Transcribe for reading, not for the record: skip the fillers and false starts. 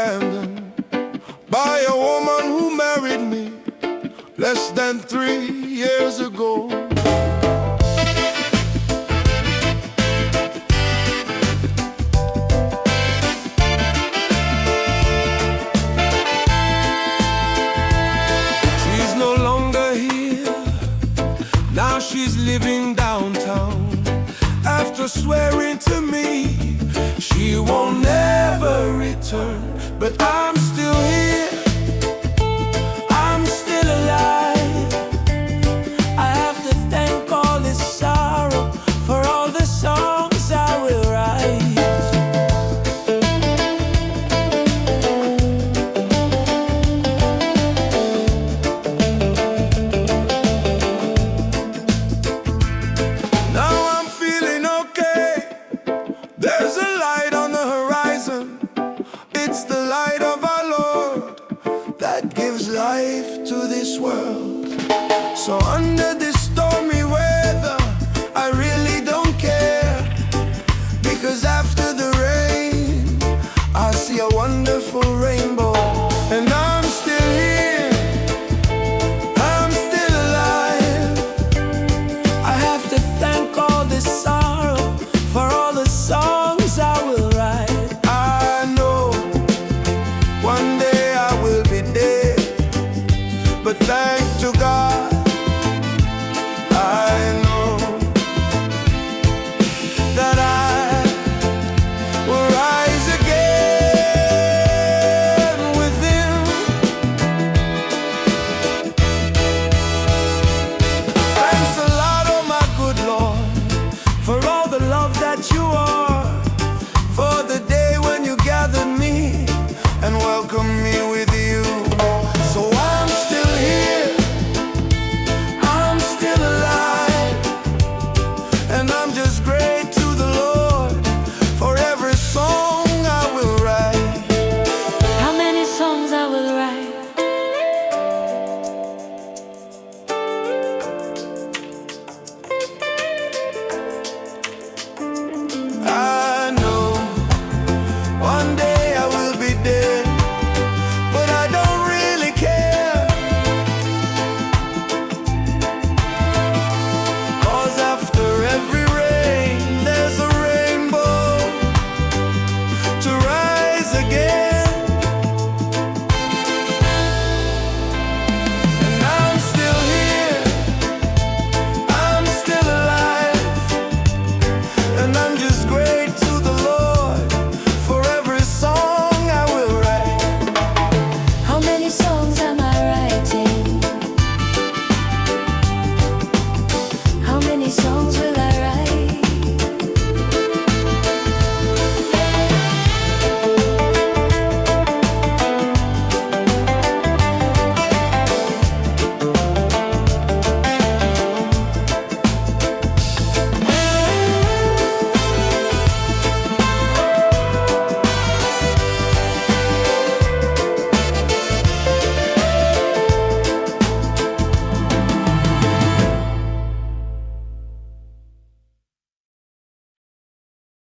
abandoned by a woman who married me less than 3 years ago. She's no longer here, now she's living downtown. After swearing to me she won't never return, but I'm still here, I'm still alive. I have to thank all this sorrow for all the songs I will write. Now I'm feeling okay, there's a light on the horizon. It's the light of our Lord that gives life to this world. So under this stormy weather, I really don't care, because after the rain, I see a wonderful rainbow. And I'm still here, I'm still alive. I have to thank all this sorrow for all the songs I will write. I know one day I will be dead, but thank to God, I know that I will rise again with Him. Thanks a lot, oh my good Lord, for all the love that you are, for the day when you gathered me and welcomed me with you. So I'm still here, I'm still alive, and I'm just grateful to the Lord for every song I will write. How many songs I will write? I know one day I will be dead, but I don't really care, 'cause after every rain there's a rainbow to rise again.